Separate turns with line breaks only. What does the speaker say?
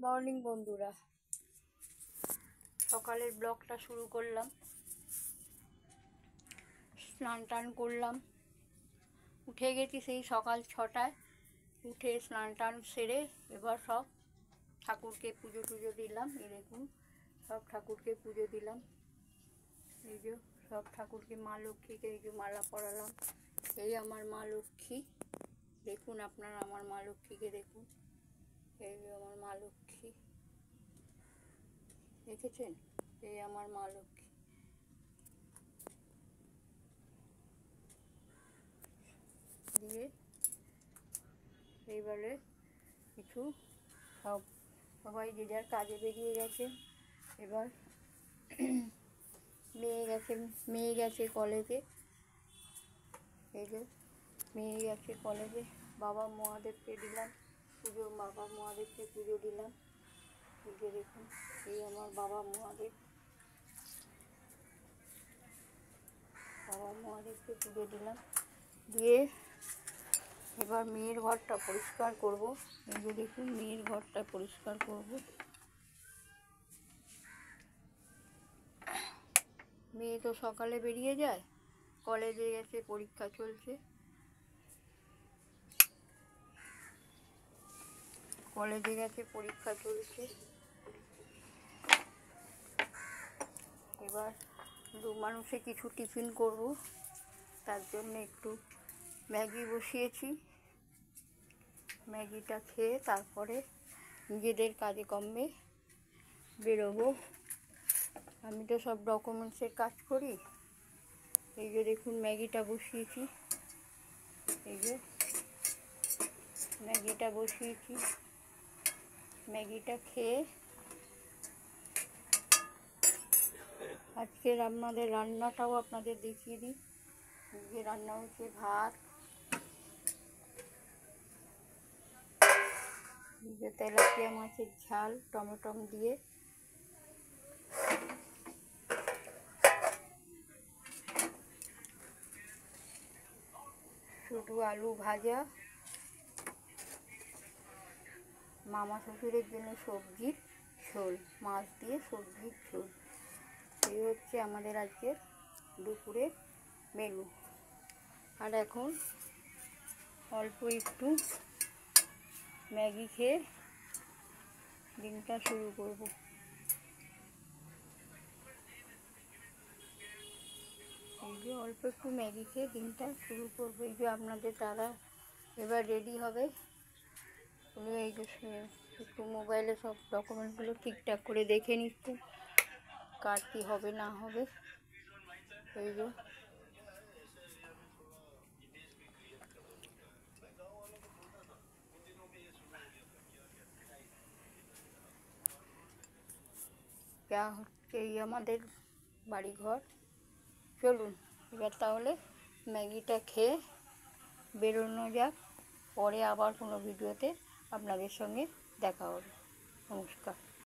Morning বন্ধুরা, সকালের ব্লগটা শুরু করলাম। স্নান টান করলাম, উঠে গেছি সেই সকাল 6টায়। উঠে স্নান টান সেরে এবার সব ঠাকুরকে পুজো টুজো দিলাম। এই দেখুন, সব ঠাকুরকে পুজো দিলাম। এই যে সব ঠাকুরকে, মা লক্ষ্মীকে এই যে মালা পরালাম। এই আমার মা লক্ষ্মী, দেখুন আপনারা আমার মা লক্ষ্মীকে দেখুন। এই যে আমার মা লক্ষ্মী, দেখেছেন? এই আমার মা লক্ষ্মী। দিয়ে এইবারে কিছু সবাই যে যার কাজে বেরিয়ে গেছে। এবার মেয়ে গেছে কলেজে। এই যে মেয়ে গেছে কলেজে। বাবা মহাদেবকে দিলাম পুজো, বাবা মহাদেবকে পুজো দিলাম। এই যে দেখুন, এই আমার বাবা মহাদেবকে পুজো দিলাম। দিয়ে এবার মেয়ের ঘরটা পরিষ্কার করব। এই যে দেখুন, মেয়ের ঘরটা পরিষ্কার করব। মেয়ে তো সকালে বেরিয়ে যায়, কলেজে গেছে, পরীক্ষা চলছে। এবার দু মানুষে কিছু টিফিন করব, তার জন্য একটু ম্যাগি বসিয়েছি। ম্যাগিটা খেয়ে তারপরে নিজেদের কাজে কর্মে বেরোবো। আমি তো সব ডকুমেন্টসের কাজ করি। এই যে দেখুন, ম্যাগিটা বসিয়েছি। এই যে ম্যাগিটা বসিয়েছি। ম্যাগিটা খেয়ে আজকের আপনাদের রান্নাটাও আপনাদের দেখিয়ে দিই। যে রান্না হচ্ছে ভাত, যে তেলাপিয়া মাছের ঝাল টমেটম দিয়ে, শুধু আলু ভাজা, মামা শ্বশুরের জন্য সবজির ঝোল, মাছ দিয়ে সবজির ঝোল। এই হচ্ছে আমাদের আজকের দুপুরের মেনু। আর এখন অল্প একটু ম্যাগি খেয়ে দিনটা শুরু করব। এই যে অল্প একটু ম্যাগি খেয়ে দিনটা শুরু করবো। এই যে আপনাদের তারা এবার রেডি হবে। এই যে একটু মোবাইলে সব ডকুমেন্টগুলো ঠিকঠাক করে দেখে নিচ্ছে, কার কী হবে না হবে। এই যে যা হচ্ছে এই আমাদের বাড়িঘর। চলুন এবার তাহলে ম্যাগিটা খেয়ে বেরোনো যাক। পরে আবার কোনো ভিডিওতে আপনাদের সঙ্গে দেখা হবে। নমস্কার।